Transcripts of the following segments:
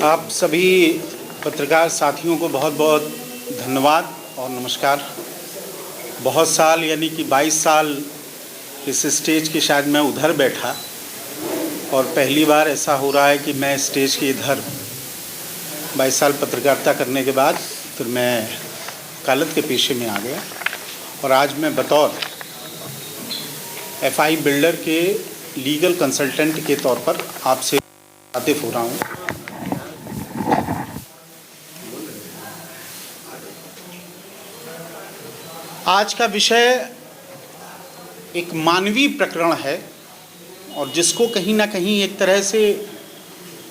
आप सभी पत्रकार साथियों को बहुत बहुत धन्यवाद और नमस्कार। बहुत साल यानी कि 22 साल इस स्टेज के शायद मैं उधर बैठा और पहली बार ऐसा हो रहा है कि मैं स्टेज के इधर 22 साल पत्रकारिता करने के बाद फिर मैं वकालत के पेशे में आ गया और आज मैं बतौर एफआई बिल्डर के लीगल कंसल्टेंट के तौर पर आपसे वाकिफ़ हो रहा हूँ। आज का विषय एक मानवीय प्रकरण है और जिसको कहीं ना कहीं एक तरह से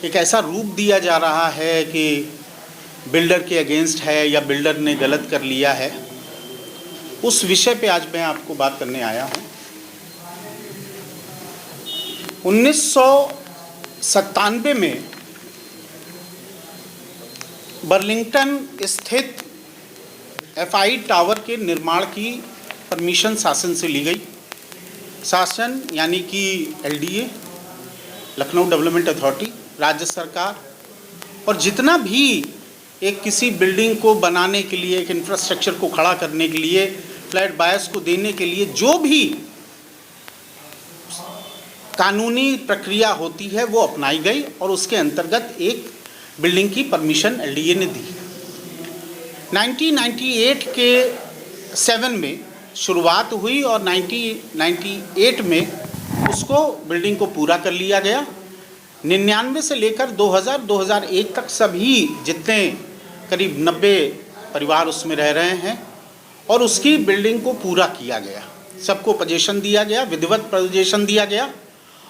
एक ऐसा रूप दिया जा रहा है कि बिल्डर के अगेंस्ट है या बिल्डर ने गलत कर लिया है। उस विषय पे आज मैं आपको बात करने आया हूँ। 1997 में बर्लिंगटन स्थित एफआई टावर के निर्माण की परमिशन शासन से ली गई। शासन यानी कि एलडीए, लखनऊ डेवलपमेंट अथॉरिटी, राज्य सरकार और जितना भी एक किसी बिल्डिंग को बनाने के लिए, एक इंफ्रास्ट्रक्चर को खड़ा करने के लिए, फ्लैट बायर्स को देने के लिए जो भी कानूनी प्रक्रिया होती है वो अपनाई गई और उसके अंतर्गत एक बिल्डिंग की परमिशन एलडीए ने दी। 1998 के 7 में शुरुआत हुई और 1998 में उसको बिल्डिंग को पूरा कर लिया गया। 99 से लेकर 2001 तक सभी जितने करीब 90 परिवार उसमें रह रहे हैं और उसकी बिल्डिंग को पूरा किया गया, सबको पोजीशन दिया गया, विधिवत पोजीशन दिया गया।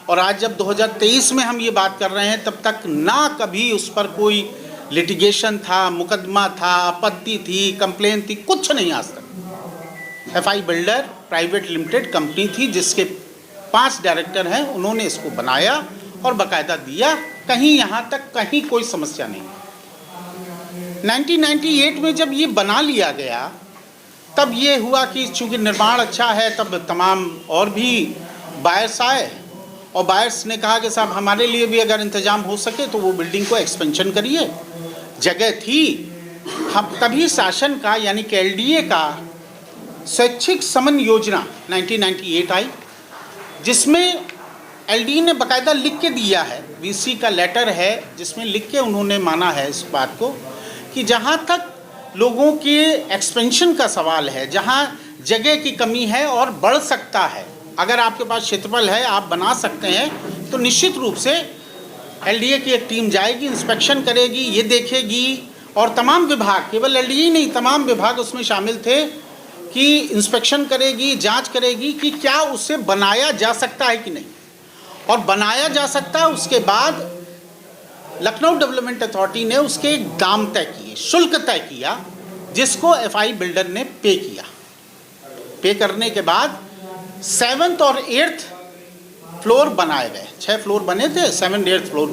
और आज जब 2023 में हम ये बात कर रहे हैं तब तक ना कभी उस पर कोई लिटिगेशन था, मुकदमा था, आपत्ति थी, कंप्लेन थी, कुछ नहीं आज तक। FI builder private limited company थी जिसके 5 डायरेक्टर हैं, उन्होंने इसको बनाया और बाकायदा दिया। कहीं यहाँ तक कहीं कोई समस्या नहीं। 1998 में जब ये बना लिया गया तब ये हुआ कि चूँकि निर्माण अच्छा है तब तमाम और भी बायर्स आए और बायर्स ने कहा कि साहब हमारे लिए भी अगर इंतज़ाम हो सके तो वो बिल्डिंग को एक्सपेंशन करिए। जगह थी। हम तभी शासन का यानी कि एलडीए का स्वैच्छिक समन योजना 1998 आई जिसमें एलडीए ने बाकायदा लिख के दिया है, वीसी का लेटर है जिसमें लिख के उन्होंने माना है इस बात को कि जहाँ तक लोगों के एक्सपेंशन का सवाल है, जहाँ जगह की कमी है और बढ़ सकता है, अगर आपके पास क्षेत्रफल है आप बना सकते हैं तो निश्चित रूप से एलडीए की एक टीम जाएगी, इंस्पेक्शन करेगी, ये देखेगी और तमाम विभाग, केवल एलडीए नहीं तमाम विभाग उसमें शामिल थे कि इंस्पेक्शन करेगी, जांच करेगी कि क्या उससे बनाया जा सकता है कि नहीं। और बनाया जा सकता है उसके बाद लखनऊ डेवलपमेंट अथॉरिटी ने उसके दाम तय किए, शुल्क तय किया जिसको एफआई बिल्डर ने पे किया। पे करने के बाद 7th और 8th फ्लोर बनाए गए। 6 फ्लोर बने थे, 7th 8th फ्लोर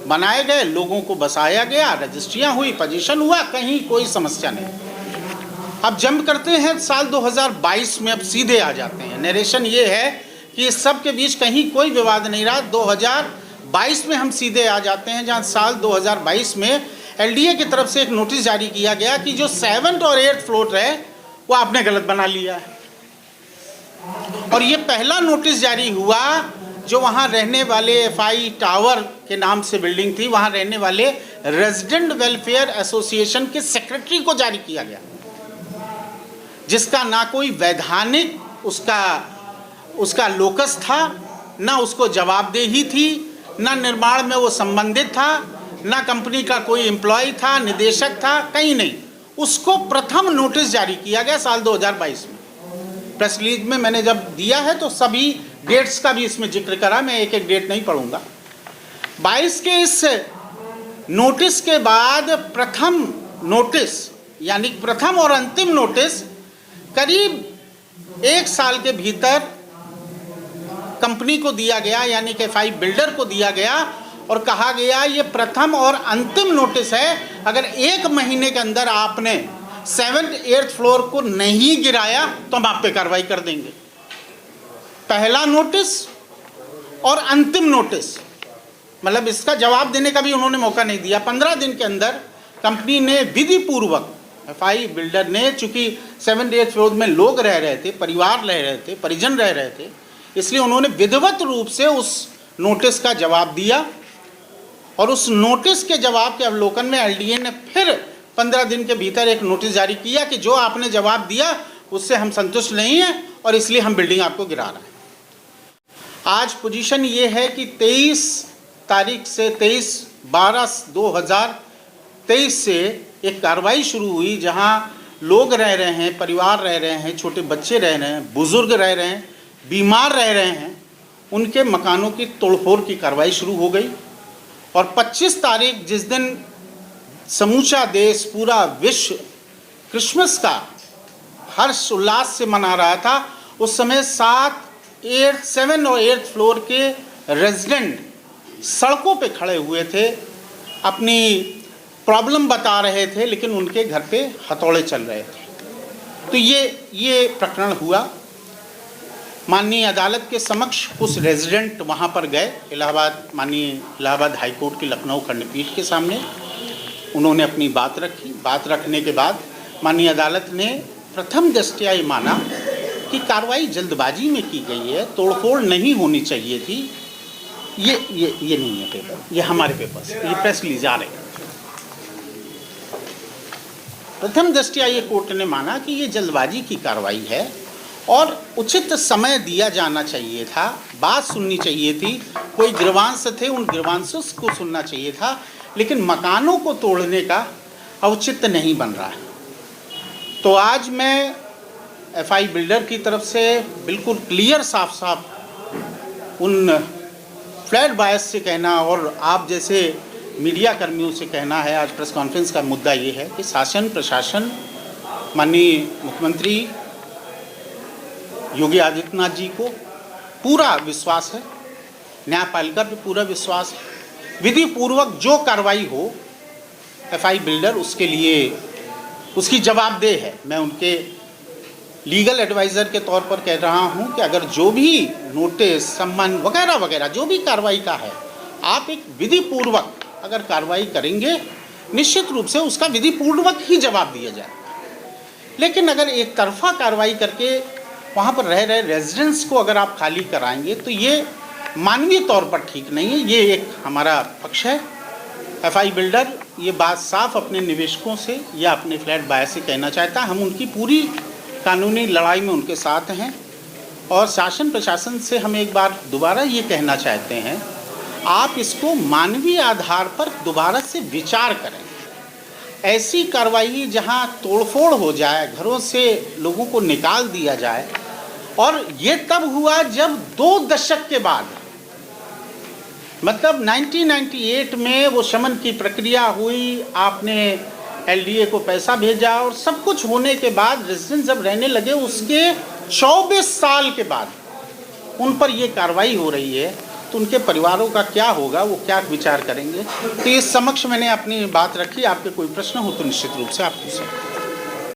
बनाए गए, लोगों को बसाया गया, रजिस्ट्रियाँ हुई, पोजीशन हुआ, कहीं कोई समस्या नहीं। अब जंप करते हैं साल 2022 में, अब सीधे आ जाते हैं। नरेशन ये है कि इस सब के बीच कहीं कोई विवाद नहीं रहा। 2022 में हम सीधे आ जाते हैं जहाँ साल 2022 में एलडीए की तरफ से एक नोटिस जारी किया गया कि जो 7th और 8th फ्लोर है वो आपने गलत बना लिया है। और ये पहला नोटिस जारी हुआ जो वहाँ रहने वाले एफआई टावर के नाम से बिल्डिंग थी, वहाँ रहने वाले रेजिडेंट वेलफेयर एसोसिएशन के सेक्रेटरी को जारी किया गया, जिसका ना कोई वैधानिक उसका लोकस था, ना उसको जवाबदेही थी, ना निर्माण में वो संबंधित था, ना कंपनी का कोई एम्प्लॉय था, निदेशक था, कहीं नहीं। उसको प्रथम नोटिस जारी किया गया साल 2022 में। प्रेस रिलीज में मैंने जब दिया है तो सभी डेट्स का भी इसमें जिक्र करा, मैं एक एक डेट नहीं पढ़ूंगा। 22 के इस नोटिस के बाद प्रथम नोटिस यानी प्रथम और अंतिम नोटिस करीब 1 साल के भीतर कंपनी को दिया गया, यानी कि एफआई बिल्डर को दिया गया और कहा गया ये प्रथम और अंतिम नोटिस है, अगर 1 महीने के अंदर आपने 7th 8th फ्लोर को नहीं गिराया तो हम आप पे कार्रवाई कर देंगे। पहला नोटिस और अंतिम नोटिस मतलब इसका जवाब देने का भी उन्होंने मौका नहीं दिया। 15 दिन के अंदर कंपनी ने विधि पूर्वक, एफआई बिल्डर ने, चूँकि 7 डे फ्लोर में लोग रह रहे थे, परिवार रह रहे थे, परिजन रह रहे थे, इसलिए उन्होंने विधिवत रूप से उस नोटिस का जवाब दिया। और उस नोटिस के जवाब के अवलोकन में एलडीए ने फिर 15 दिन के भीतर एक नोटिस जारी किया कि जो आपने जवाब दिया उससे हम संतुष्ट नहीं हैं और इसलिए हम बिल्डिंग आपको गिरा रहे हैं। आज पोजीशन ये है कि 23 तारीख से 23/12/2023 से एक कार्रवाई शुरू हुई जहां लोग रह रहे हैं, परिवार रह रहे हैं, छोटे बच्चे रह रहे हैं, बुजुर्ग रह रहे हैं, बीमार रह रहे हैं, उनके मकानों की तोड़फोड़ की कार्रवाई शुरू हो गई। और 25 तारीख जिस दिन समूचा देश, पूरा विश्व क्रिसमस का हर्ष उल्लास से मना रहा था, उस समय 7 और 8 फ्लोर के रेजिडेंट सड़कों पे खड़े हुए थे, अपनी प्रॉब्लम बता रहे थे, लेकिन उनके घर पे हथौड़े चल रहे थे। तो ये प्रकरण हुआ। माननीय अदालत के समक्ष कुछ रेजिडेंट वहाँ पर गए, माननीय इलाहाबाद हाई कोर्ट की लखनऊ खंडपीठ के सामने उन्होंने अपनी बात रखी। बात रखने के बाद माननीय अदालत ने प्रथम दृष्टया ये माना कि कार्रवाई जल्दबाजी में की गई है, तोड़फोड़ नहीं होनी चाहिए थी। ये नहीं है पेपर, ये हमारे पेपर्स, ये प्रेस रिलीज आ रहे हैं। प्रथम दृष्टया ये कोर्ट ने माना कि ये जल्दबाजी की कार्रवाई है और उचित समय दिया जाना चाहिए था, बात सुननी चाहिए थी, कोई ग्रीवांस थे उन ग्रीवांसों को सुनना चाहिए था, लेकिन मकानों को तोड़ने का औचित्य नहीं बन रहा है। तो आज मैं एफआई बिल्डर की तरफ से बिल्कुल क्लियर साफ साफ उन फ्लैट बायर्स से कहना और आप जैसे मीडिया कर्मियों से कहना है, आज प्रेस कॉन्फ्रेंस का मुद्दा ये है कि शासन प्रशासन, माननीय मुख्यमंत्री योगी आदित्यनाथ जी को पूरा विश्वास है, न्यायपालिका पे पूरा विश्वास है, विधि पूर्वक जो कार्रवाई हो एफआई बिल्डर उसके लिए उसकी जवाबदेह है। मैं उनके लीगल एडवाइज़र के तौर पर कह रहा हूं कि अगर जो भी नोटिस, सम्मान वगैरह वगैरह जो भी कार्रवाई का है, आप एक विधि पूर्वक अगर कार्रवाई करेंगे, निश्चित रूप से उसका विधि पूर्वक ही जवाब दिया जाएगा। लेकिन अगर एक तरफा कार्रवाई करके वहाँ पर रह रहे रेजिडेंट्स को अगर आप खाली कराएंगे तो ये मानवीय तौर पर ठीक नहीं है। ये एक हमारा पक्ष है। एफआई बिल्डर ये बात साफ अपने निवेशकों से या अपने फ्लैट बायर से कहना चाहता है। हम उनकी पूरी कानूनी लड़ाई में उनके साथ हैं और शासन प्रशासन से हम एक बार दोबारा ये कहना चाहते हैं, आप इसको मानवीय आधार पर दोबारा से विचार करें। ऐसी कार्रवाई जहां तोड़फोड़ हो जाए, घरों से लोगों को निकाल दिया जाए, और ये तब हुआ जब 2 दशक के बाद, मतलब 1998 में वो शमन की प्रक्रिया हुई, आपने एलडीए को पैसा भेजा और सब कुछ होने के बाद रेजिडेंट जब रहने लगे, उसके 24 साल के बाद उन पर ये कार्रवाई हो रही है, तो उनके परिवारों का क्या होगा, वो क्या विचार करेंगे। तो इस समक्ष मैंने अपनी बात रखी। आपके कोई प्रश्न हो तो निश्चित रूप से आप पूछ सकते हैं।